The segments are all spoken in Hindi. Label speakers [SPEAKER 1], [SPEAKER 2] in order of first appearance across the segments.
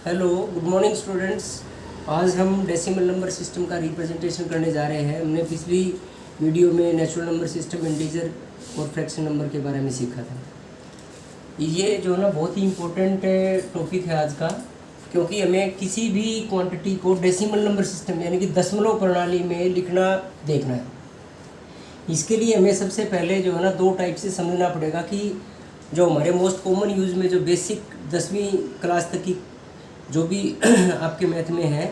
[SPEAKER 1] Hello, good morning students. आज हम डेसिमल नंबर सिस्टम का रिप्रेजेंटेशन करने जा रहे हैं। हमने पिछली वीडियो में नेचुरल नंबर सिस्टम, इंटीजर और फ्रैक्शन नंबर के बारे में सीखा था। ये जो है ना बहुत ही इम्पोर्टेंट टॉपिक है आज का, क्योंकि हमें किसी भी क्वांटिटी को डेसिमल नंबर सिस्टम यानी कि दशमलव प्रणाली में लिखना देखना है। इसके लिए हमें सबसे पहले जो है ना दो टाइप से समझना पड़ेगा कि जो हमारे मोस्ट कॉमन यूज़ में जो बेसिक 10वीं क्लास तक की जो भी आपके मैथ में है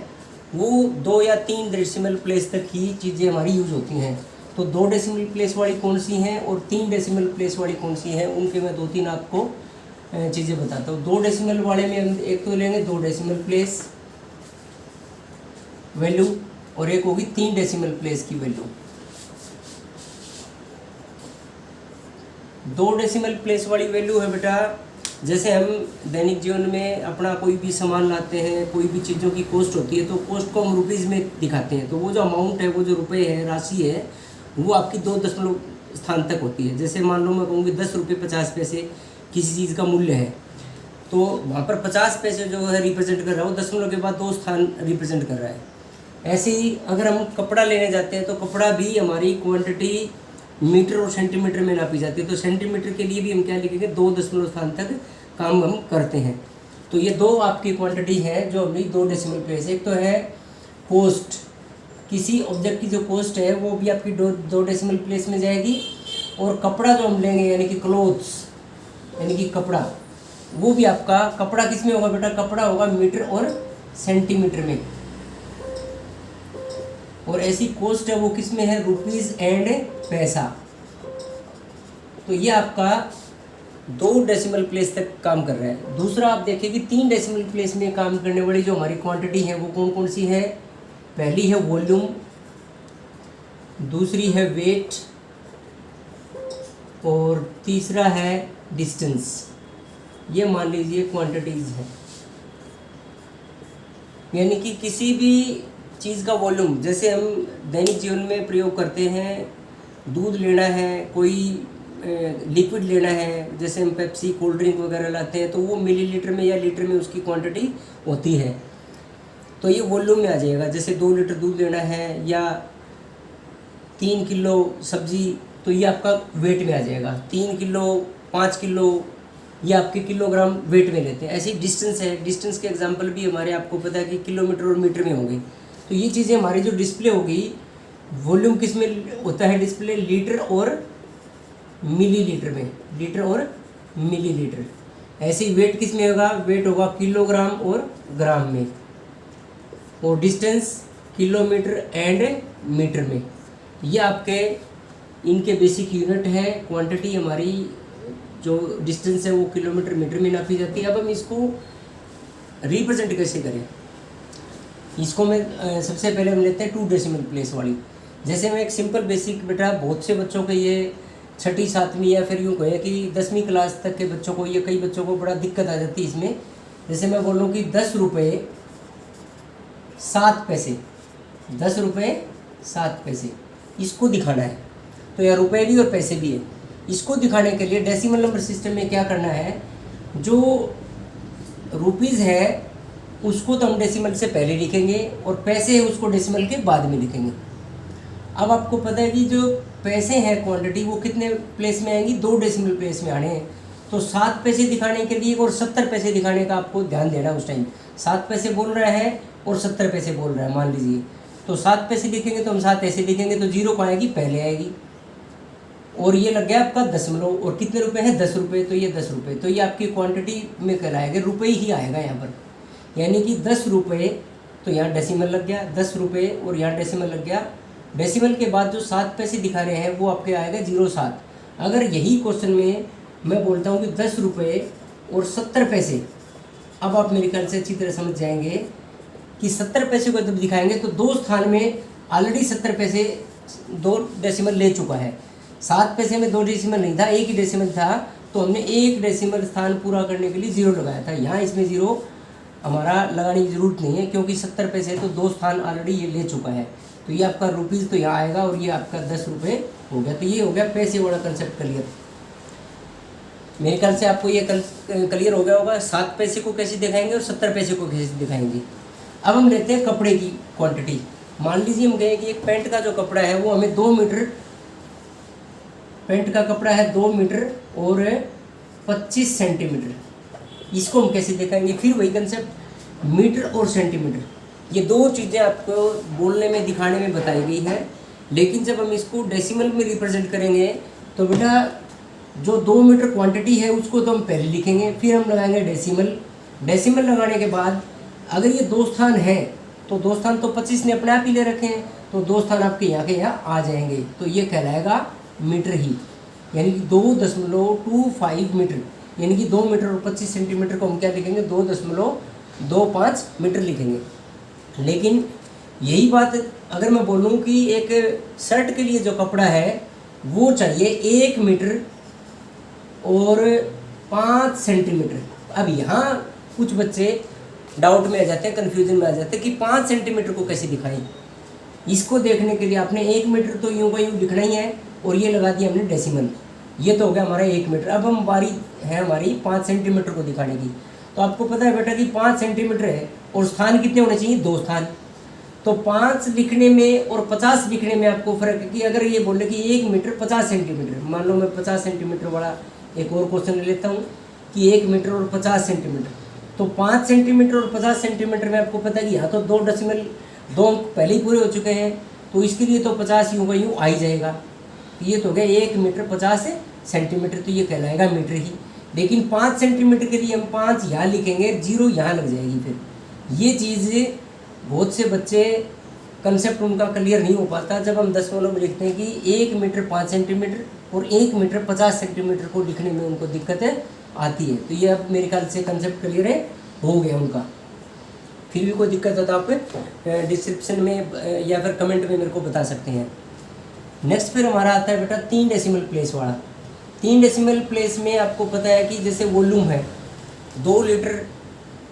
[SPEAKER 1] वो 2 या 3 डेसिमल प्लेस तक की चीज़ें हमारी यूज़ होती हैं। तो 2 डेसिमल प्लेस वाली कौन सी हैं और 3 डेसिमल प्लेस वाली कौन सी हैं, उनके मैं 2-3 आपको चीज़ें बताता हूँ। 2 डेसिमल वाले में हम एक तो लेंगे 2 डेसिमल प्लेस वैल्यू और एक होगी 3 डेसिमल प्लेस की वैल्यू। 2 डेसिमल प्लेस वाली वैल्यू है बेटा, जैसे हम दैनिक जीवन में अपना कोई भी सामान लाते हैं, कोई भी चीज़ों की कॉस्ट होती है तो कॉस्ट को हम रुपीज़ में दिखाते हैं। तो वो जो अमाउंट है, वो जो रुपए है, राशि है, वो आपकी 2 दशमलव स्थान तक होती है। जैसे मान लो मैं कहूँगी 10 रुपये 50 पैसे किसी चीज़ का मूल्य है, तो वहाँ पर 50 पैसे जो है रिप्रेजेंट कर रहा है, वो दशमलव के बाद 2 स्थान रिप्रेजेंट कर रहा है। ऐसे ही अगर हम कपड़ा लेने जाते हैं तो कपड़ा भी हमारी क्वांटिटी मीटर और सेंटीमीटर में नापी जाती है। तो सेंटीमीटर के लिए भी हम क्या लिखेंगे, 2 दशमलव स्थान तक काम हम करते हैं। तो ये 2 आपकी क्वांटिटी है जो अपनी 2 डेसिमल प्लेस। एक तो है कॉस्ट, किसी ऑब्जेक्ट की जो कॉस्ट है वो भी आपकी 2 डेसिमल प्लेस में जाएगी। और कपड़ा जो हम लेंगे यानी कि क्लोथ्स यानी कि कपड़ा, वो भी आपका कपड़ा किस में होगा बेटा, कपड़ा होगा मीटर और सेंटीमीटर में। और ऐसी कॉस्ट है वो किस में है, रुपीज़ एंड पैसा। तो ये आपका 2 डेसिमल प्लेस तक काम कर रहा है। दूसरा आप देखिए कि 3 डेसिमल प्लेस में काम करने वाली जो हमारी क्वांटिटी है वो कौन कौन सी है। पहली है वॉल्यूम, दूसरी है वेट और तीसरा है डिस्टेंस। ये मान लीजिए क्वांटिटीज हैं, यानी कि किसी भी चीज़ का वॉल्यूम, जैसे हम दैनिक जीवन में प्रयोग करते हैं, दूध लेना है, कोई लिक्विड लेना है, जैसे हम पेप्सी कोल्ड ड्रिंक वगैरह लाते हैं, तो वो मिलीलीटर में या लीटर में उसकी क्वांटिटी होती है। तो ये वॉल्यूम में आ जाएगा। जैसे 2 लीटर दूध लेना है या 3 किलो सब्जी, तो ये आपका वेट में आ जाएगा। 3 किलो 5 किलो ये आपके किलोग्राम वेट में लेते हैं। ऐसी डिस्टेंस है, डिस्टेंस के एग्जाम्पल भी हमारे आपको पता है कि किलोमीटर और मीटर में होंगे। तो ये चीज़ें हमारी जो डिस्प्ले होगी, वॉल्यूम किस में होता है डिस्प्ले, लीटर और मिलीलीटर में, लीटर और मिलीलीटर। ऐसे ही वेट किस में होगा, वेट होगा किलोग्राम और ग्राम में। और डिस्टेंस किलोमीटर एंड मीटर में। ये आपके इनके बेसिक यूनिट है। क्वांटिटी हमारी जो डिस्टेंस है वो किलोमीटर मीटर में नापी जाती है। अब हम इसको रिप्रेजेंट कैसे करें, इसको मैं सबसे पहले हम लेते हैं 2 डेसिमल प्लेस वाली। जैसे मैं एक सिंपल बेसिक बेटा, बहुत से बच्चों को ये 6ठी 7वीं या फिर यूँ कहें कि 10वीं क्लास तक के बच्चों को, ये कई बच्चों को बड़ा दिक्कत आ जाती है इसमें। जैसे मैं बोलूँ कि 10 रुपये 7 पैसे, 10 रुपये 7 पैसे, इसको दिखाना है। तो यह रुपये भी और पैसे भी है। इसको दिखाने के लिए डेसिमल नंबर सिस्टम में क्या करना है, जो रुपीज़ है उसको तो हम डेसिमल से पहले लिखेंगे और पैसे है उसको डेसिमल के बाद में लिखेंगे। अब आपको पता है कि जो पैसे हैं क्वांटिटी, वो कितने प्लेस में आएंगी, 2 डेसिमल प्लेस में आने हैं। तो 7 पैसे दिखाने के लिए और 70 पैसे दिखाने का आपको ध्यान देना उस टाइम। 7 पैसे बोल रहा है और 70 पैसे बोल रहा है मान लीजिए, तो 7 पैसे लिखेंगे तो हम 7 ऐसे लिखेंगे, तो 0 को आएगी पहले आएगी। और ये लग गया आपका दशमलव, और कितने रुपए हैं, 10 रुपये, तो ये 10 रुपये, तो ये आपकी क्वांटिटी में कहलाएगा, रुपये ही आएगा यहाँ पर। यानी कि 10 रुपये, तो यहाँ डेसिमल लग गया 10 रुपये और यहाँ डेसिमल लग गया। डेसिमल के बाद जो 7 पैसे दिखा रहे हैं वो आपके आएगा 07। अगर यही क्वेश्चन में मैं बोलता हूँ कि 10 रुपये और 70 पैसे, अब आप मेरे ख्याल से अच्छी तरह समझ जाएंगे कि 70 पैसे को जब दिखाएंगे तो 2 स्थान में ऑलरेडी 70 पैसे 2 डेसिमल ले चुका है। 7 पैसे में 2 डेसिमल नहीं था, एक ही डेसिमल था, तो हमने एक डेसिमल स्थान पूरा करने के लिए 0 लगाया था। यहाँ इसमें 0 हमारा लगाने की ज़रूरत नहीं है, क्योंकि 70 पैसे तो 2 स्थान ऑलरेडी ये ले चुका है। तो ये आपका रुपीज़ तो यहाँ आएगा और ये आपका 10 रुपये हो गया। तो ये हो गया पैसे वाला कंसेप्ट क्लियर। मेरे ख्याल से आपको ये क्लियर हो गया होगा 7 पैसे को कैसे दिखाएंगे और 70 पैसे को कैसे दिखाएंगे। अब हम लेते हैं कपड़े की क्वांटिटी। मान लीजिए हम कहें कि एक पैंट का जो कपड़ा है वो हमें 2 मीटर, पैंट का कपड़ा है 2 मीटर और 25 सेंटीमीटर। इसको हम कैसे दिखाएंगे, फिर वही कंसेप्ट मीटर और सेंटीमीटर, ये दो चीज़ें आपको बोलने में दिखाने में बताई गई है। लेकिन जब हम इसको डेसिमल में रिप्रेजेंट करेंगे तो बेटा जो 2 मीटर क्वांटिटी है उसको तो हम पहले लिखेंगे, फिर हम लगाएंगे डेसिमल। डेसिमल लगाने के बाद अगर ये 2 स्थान है तो 2 स्थान तो 25 ने अपने आप ही ले रखे हैं, तो 2 स्थान आपके यहाँ के यहाँ आ जाएंगे, तो ये कहलाएगा मीटर ही, यानी कि 2.25 मीटर, यानी कि 2 मीटर और 25 सेंटीमीटर को हम क्या लिखेंगे, 2.25 मीटर लिखेंगे। लेकिन यही बात अगर मैं बोलूँ कि एक शर्ट के लिए जो कपड़ा है वो चाहिए 1 मीटर और 5 सेंटीमीटर। अब यहाँ कुछ बच्चे डाउट में आ जाते हैं, कन्फ्यूजन में आ जाते हैं कि 5 सेंटीमीटर को कैसे दिखाएं। इसको देखने के लिए आपने 1 मीटर तो यूँ का यूँ लिखना ही है, और ये लगा दिया हमने डेसिमल, ये तो हो गया हमारा 1 मीटर। अब हम बारी है हमारी 5 सेंटीमीटर को दिखाने की। तो आपको पता है बेटा कि 5 सेंटीमीटर है और स्थान कितने होने चाहिए, 2 स्थान। तो 5 लिखने में और 50 लिखने में आपको फ़र्क है कि अगर ये बोले कि 1 मीटर 50 सेंटीमीटर, मान लो मैं 50 सेंटीमीटर वाला एक और क्वेश्चन ले लेता हूँ कि 1 मीटर और 50 सेंटीमीटर, तो 5 सेंटीमीटर और 50 सेंटीमीटर में आपको पता है कि यहाँ तो 2 डेसिमल 2 अंक पहले ही पूरे हो चुके हैं, तो इसके लिए तो 50 यूँ का यूँ आ ही जाएगा। ये तो गया 1 मीटर 50 सेंटीमीटर, तो ये कहलाएगा मीटर ही। लेकिन 5 सेंटीमीटर के लिए हम 5 यहाँ लिखेंगे, 0 यहाँ लग जाएगी। फिर ये चीज़ बहुत से बच्चे कंसेप्ट उनका क्लियर नहीं हो पाता जब हम दशमलव में लिखते हैं कि 1 मीटर 5 सेंटीमीटर और 1 मीटर 50 सेंटीमीटर को लिखने में उनको दिक्कतें आती है। तो ये अब मेरे ख्याल से कंसेप्ट क्लियर है, हो गया उनका। फिर भी कोई दिक्कत हो तो आप डिस्क्रिप्शन में या फिर कमेंट में मेरे को बता सकते हैं। नेक्स्ट फिर हमारा आता है बेटा 3 डेसिमल प्लेस वाला। 3 डेसिमल प्लेस में आपको पता है कि जैसे वॉल्यूम है 2 लीटर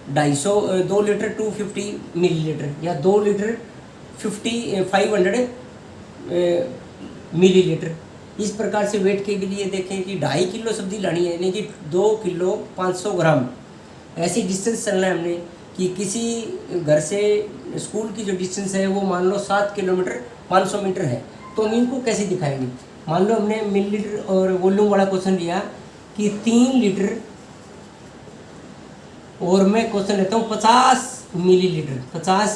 [SPEAKER 1] 250, 2 लीटर 250 मिलीलीटर, या 2 लीटर 500 मिलीलीटर। इस प्रकार से वेट के लिए देखें कि 2.5 किलो सब्जी लानी है, यानी कि 2 किलो 500 ग्राम। ऐसी डिस्टेंस चलना है हमने कि किसी घर से स्कूल की जो डिस्टेंस है वो मान लो 7 किलोमीटर 500 मीटर है, तो हम इनको कैसे दिखाएंगे। मान लो हमने मिलीलीटर और वॉल्यूम वाला क्वेश्चन लिया कि 3 लीटर, और मैं क्वेश्चन लेता हूँ 50 मिलीलीटर, 50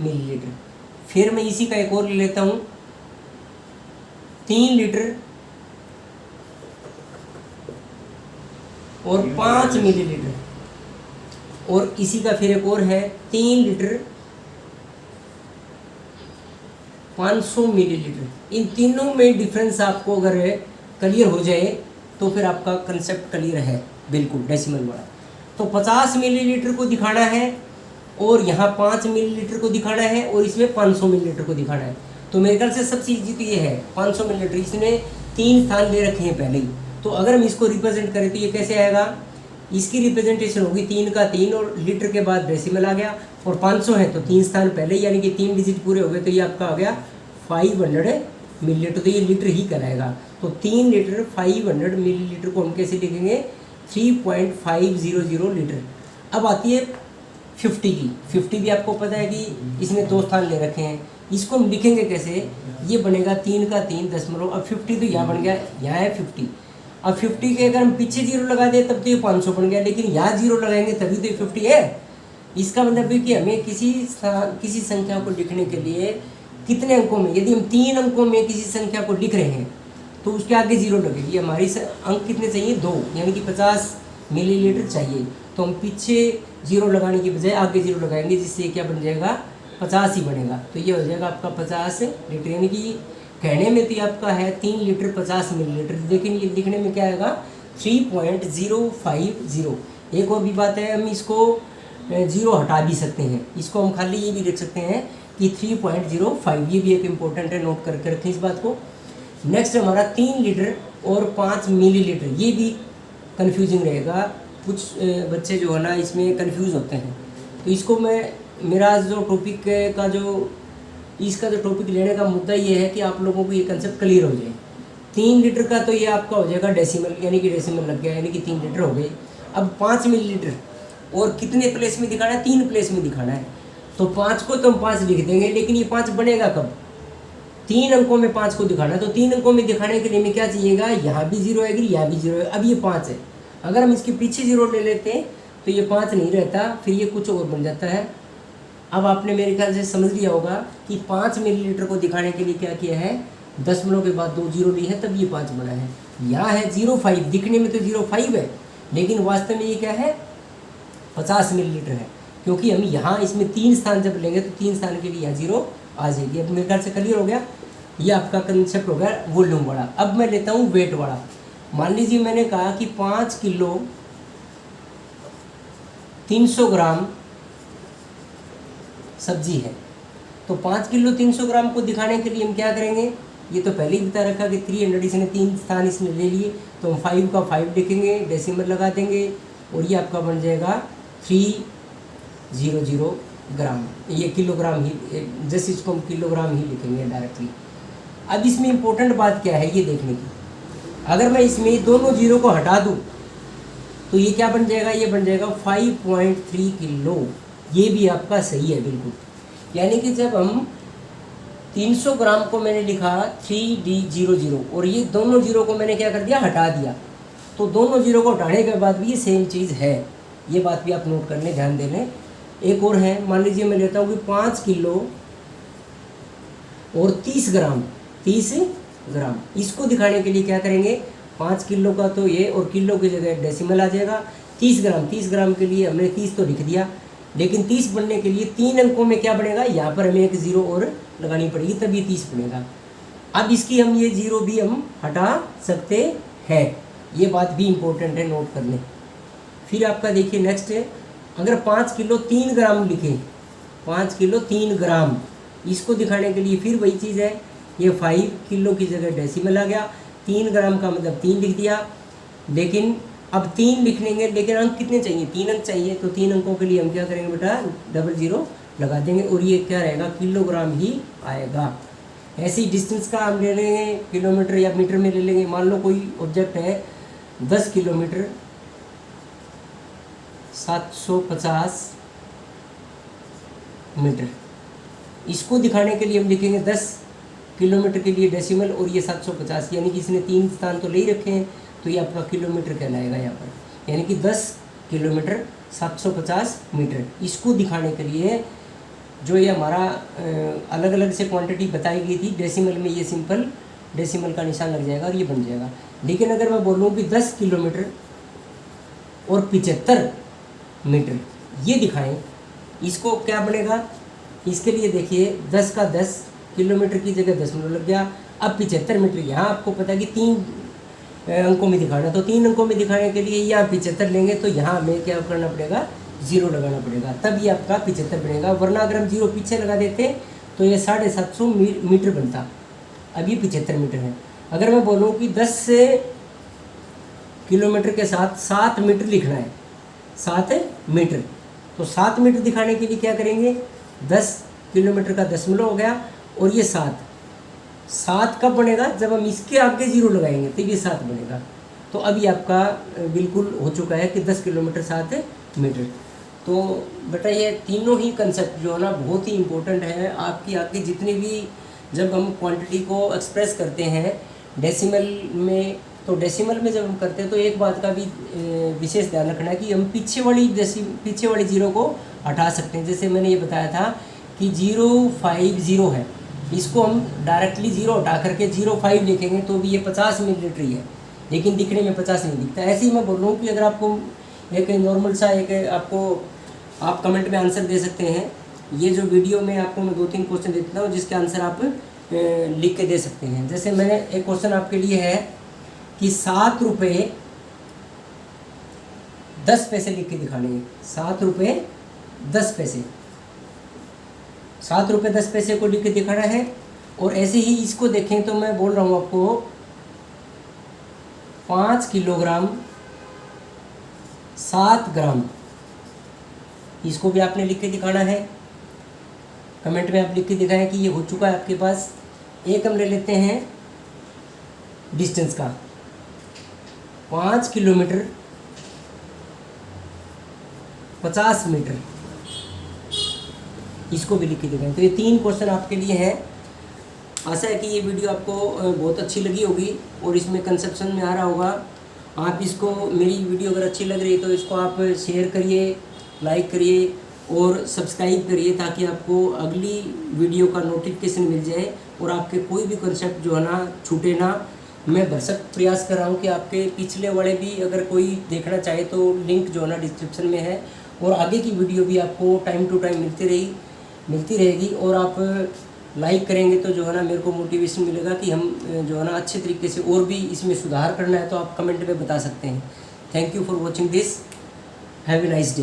[SPEAKER 1] मिलीलीटर। फिर मैं इसी का एक और ले लेता हूँ 3 लीटर और 5 मिलीलीटर, और इसी का फिर एक और है 3 लीटर 500 मिलीलीटर। इन तीनों में डिफरेंस आपको अगर क्लियर हो जाए तो फिर आपका कंसेप्ट क्लियर है बिल्कुल डेसिमल वाला। तो 50 मिलीलीटर को दिखाना है और यहाँ 5 मिलीलीटर को दिखाना है और इसमें 500 मिलीलीटर को दिखाना है। तो मेरे ख्याल से सबसे ईजी तो ये है 500 मिलीलीटर, इसने 3 स्थान ले रखे हैं पहले ही। तो अगर हम इसको रिप्रेजेंट करें तो ये कैसे आएगा, इसकी रिप्रेजेंटेशन होगी 3 का 3 और लीटर के बाद डेसिमल आ गया, और 500 है तो 3 स्थान पहले, यानी कि 3 डिजिट पूरे हो गए, तो ये आपका आ गया 500 मिलीलीटर, तो ये लीटर ही कहलाएगा। तो 3 लीटर 500 मिलीलीटर को हम कैसे लिखेंगे, 3.500 लीटर। अब आती है 50 की। 50 भी आपको पता है कि इसने 2 स्थान ले रखे हैं, इसको हम लिखेंगे कैसे, ये बनेगा 3 का 3 दशमलव, अब 50 तो यहाँ बन गया, यहाँ है 50। अब 50 के अगर हम पीछे 0 लगा दें तब तो ये 500 बन गया, लेकिन यहाँ 0 लगाएंगे तभी तो ये 50 है। इसका मतलब है कि हमें किसी संख्या को लिखने के लिए कितने अंकों में, यदि हम 3 अंकों में किसी संख्या को लिख रहे हैं तो उसके आगे 0 लगेगी। हमारी अंक कितने चाहिए, 2, यानी कि 50 मिलीलीटर चाहिए, तो हम पीछे 0 लगाने की बजाय आगे 0 लगाएंगे, जिससे क्या बन जाएगा, 50 ही बनेगा। तो ये हो जाएगा आपका 50 लीटर, यानी कि कहने में तो आपका है 3 लीटर 50 मिलीलीटर, लेकिन ये लिखने में क्या आएगा, 3.050। एक और भी बात है, हम इसको 0 हटा भी सकते हैं, इसको हम खाली ये भी लिख सकते हैं कि 3.05, ये भी एक इम्पोर्टेंट है, नोट करके रखें इस बात को। नेक्स्ट हमारा 3 लीटर और 5 मिलीलीटर, ये भी कन्फ्यूजिंग रहेगा, कुछ बच्चे जो है ना इसमें कन्फ्यूज़ होते हैं। तो इसको मेरा जो टॉपिक का जो इसका जो टॉपिक लेने का मुद्दा ये है कि आप लोगों को ये कंसेप्ट क्लियर हो जाए। 3 लीटर का तो ये आपका हो जाएगा डेसिमल, यानी कि डेसिमल लग गया, यानी कि 3 लीटर हो गए। अब 5 मिलीलीटर और कितने प्लेस में दिखाना है, 3 प्लेस में दिखाना है। तो 5 को तो हम 5 लिख देंगे, लेकिन ये 5 बनेगा कब, 3 अंकों में 5 को दिखाना है। तो 3 अंकों में दिखाने के लिए हमें क्या चाहिएगा, यहाँ भी 0 आएगी, यहाँ भी 0 है। अब ये 5 है, अगर हम इसके पीछे 0 ले लेते हैं तो ये 5 नहीं रहता, फिर ये कुछ और बन जाता है। अब आपने मेरे ख्याल से समझ लिया होगा कि 5 मिलीलीटर को दिखाने के लिए क्या किया है, दशमलव के बाद 2 जीरो ली है, तब ये 5 बना है। यहाँ है 0.5, दिखने में तो 0.5 है, लेकिन वास्तव में ये क्या है, 50 मिलीलीटर है, क्योंकि हम यहाँ इसमें 3 स्थान जब लेंगे तो 3 स्थान के लिए यहाँ 0 आ जाएगी। अब मेरे ख्याल से क्लियर हो गया, ये आपका कंसेप्ट हो गया वॉल्यूम वाला। अब मैं लेता हूँ वेट वाला। मान लीजिए मैंने कहा कि 5 किलो 300 ग्राम सब्जी है, तो 5 किलो 300 ग्राम को दिखाने के लिए हम क्या करेंगे, ये तो पहले ही बता रखा कि 300, इसने 3 स्थान इसने ले लिए, तो हम 5 का 5 लिखेंगे, डेसिमल लगा देंगे, और ये आपका बन जाएगा 300 ग्राम। ये किलोग्राम ही, जैसे इसको हम किलोग्राम ही लिखेंगे डायरेक्टली। अब इसमें इम्पोर्टेंट बात क्या है ये देखने की, अगर मैं इसमें दोनों जीरो को हटा दूँ तो ये क्या बन जाएगा, ये बन जाएगा 5.3 किलो। ये भी आपका सही है बिल्कुल, यानी कि जब हम 300 ग्राम को मैंने लिखा 3D00 और ये दोनों जीरो को मैंने क्या कर दिया, हटा दिया, तो दोनों जीरो को हटाने के बाद भी ये सेम चीज़ है। ये बात भी आप नोट कर लें, ध्यान दे लें। एक और है, मान लीजिए मैं लेता हूँ कि 5 किलो और 30 ग्राम, 30 ग्राम, इसको दिखाने के लिए क्या करेंगे, 5 किलो का तो ये, और किलो की जगह डेसिमल आ जाएगा। 30 ग्राम के लिए हमने 30 तो लिख दिया, लेकिन 30 बनने के लिए 3 अंकों में क्या बनेगा, यहाँ पर हमें एक 0 और लगानी पड़ेगी, तब ये 30 बनेगा। अब इसकी हम ये 0 भी हम हटा सकते हैं, ये बात भी इम्पोर्टेंट है, नोट कर लें। फिर आपका देखिए नेक्स्ट है, अगर 5 किलो 3 ग्राम लिखें, 5 किलो 3 ग्राम, इसको दिखाने के लिए फिर वही चीज़ है, ये 5 किलो की जगह डेसिमल आ गया, 3 ग्राम का मतलब 3 लिख दिया, लेकिन अब 3 लिख लेंगे, लेकिन अंक कितने चाहिए, 3 अंक चाहिए, तो 3 अंकों के लिए हम क्या करेंगे बेटा, 00 लगा देंगे, और ये क्या रहेगा, किलोग्राम ही आएगा। ऐसी डिस्टेंस का हम ले लेंगे, किलोमीटर या मीटर में ले लेंगे। मान लो कोई ऑब्जेक्ट है 10 किलोमीटर 750 मीटर, इसको दिखाने के लिए हम लिखेंगे 10 किलोमीटर के लिए डेसिमल, और ये 750, यानी कि इसने 3 स्थान तो ले ही रखे हैं, तो ये आपका किलोमीटर कहलाएगा यहाँ पर, यानी कि 10 किलोमीटर 750 मीटर। इसको दिखाने के लिए जो ये हमारा अलग अलग से क्वांटिटी बताई गई थी, डेसिमल में ये सिंपल डेसिमल का निशान लग जाएगा और ये बन जाएगा। लेकिन अगर मैं बोलूँ कि 10 किलोमीटर और 75 मीटर ये दिखाएं, इसको क्या बनेगा, इसके लिए देखिए 10 का 10 किलोमीटर की जगह दशमलव लग गया। अब 75 मीटर, यहाँ आपको पता है कि 3 अंकों में दिखाना, तो 3 अंकों में दिखाने के लिए यहाँ 75 लेंगे, तो यहाँ हमें क्या करना पड़ेगा, 0 लगाना पड़ेगा, तब ये आपका 75 बनेगा। वरना अगर हम 0 पीछे लगा देते तो ये 750 मीटर बनता, अब ये 75 मीटर है। अगर मैं बोलूँ कि 10 किलोमीटर के साथ 7 मीटर लिखना है, 7 मीटर, तो 7 मीटर दिखाने के लिए क्या करेंगे, 10 किलोमीटर का दशमलव हो गया, और ये 7 कब बनेगा, जब हम इसके आगे 0 लगाएंगे तो ये 7 बनेगा। तो अभी आपका बिल्कुल हो चुका है कि 10 किलोमीटर 7 मीटर। तो बेटा ये तीनों ही कंसेप्ट जो है ना बहुत ही इम्पोर्टेंट है आपकी आगे जितने भी, जब हम क्वांटिटी को एक्सप्रेस करते हैं डेसिमल में, तो डेसिमल में जब हम करते हैं तो एक बात का भी विशेष ध्यान रखना है कि हम पीछे वाली 0 को हटा सकते हैं। जैसे मैंने ये बताया था कि 050 है, इसको हम डायरेक्टली 0 हटा करके 05 लिखेंगे तो भी ये 50 मिलीलीटर ही है, लेकिन दिखने में 50 नहीं दिखता। ऐसे ही मैं बोल रहा हूँ कि अगर आपको एक नॉर्मल सा आप कमेंट में आंसर दे सकते हैं, ये जो वीडियो में आपको मैं 2-3 क्वेश्चन देता हूँ जिसके आंसर आप लिख के दे सकते हैं। जैसे मैंने एक क्वेश्चन आपके लिए है कि 7 रुपये 10 पैसे लिख के दिखाने हैं, 7 रुपये 10 पैसे, 7 रुपये 10 पैसे को लिख के दिखाना है। और ऐसे ही इसको देखें तो मैं बोल रहा हूँ आपको 5 किलोग्राम 7 ग्राम, इसको भी आपने लिख के दिखाना है। कमेंट में आप लिख के दिखाएं कि ये हो चुका है आपके पास। एक हम ले लेते हैं डिस्टेंस का, 5 किलोमीटर 50 मीटर, इसको भी लिख के दिखाएं। तो ये 3 क्वेश्चन आपके लिए हैं। आशा है कि ये वीडियो आपको बहुत अच्छी लगी होगी और इसमें कंसेप्शन में आ रहा होगा। आप इसको, मेरी वीडियो अगर अच्छी लग रही है तो इसको आप शेयर करिए, लाइक करिए और सब्सक्राइब करिए, ताकि आपको अगली वीडियो का नोटिफिकेशन मिल जाए और आपके कोई भी कंसेप्ट जो है ना छूटे ना। मैं भरसक प्रयास कर रहा हूँ कि आपके पिछले वाले भी अगर कोई देखना चाहे तो लिंक जो है ना डिस्क्रिप्शन में है, और आगे की वीडियो भी आपको टाइम टू टाइम मिलती रहेगी। और आप लाइक करेंगे तो जो है ना मेरे को मोटिवेशन मिलेगा कि हम जो है ना अच्छे तरीके से, और भी इसमें सुधार करना है तो आप कमेंट में बता सकते हैं। Thank you for watching this, have a nice day.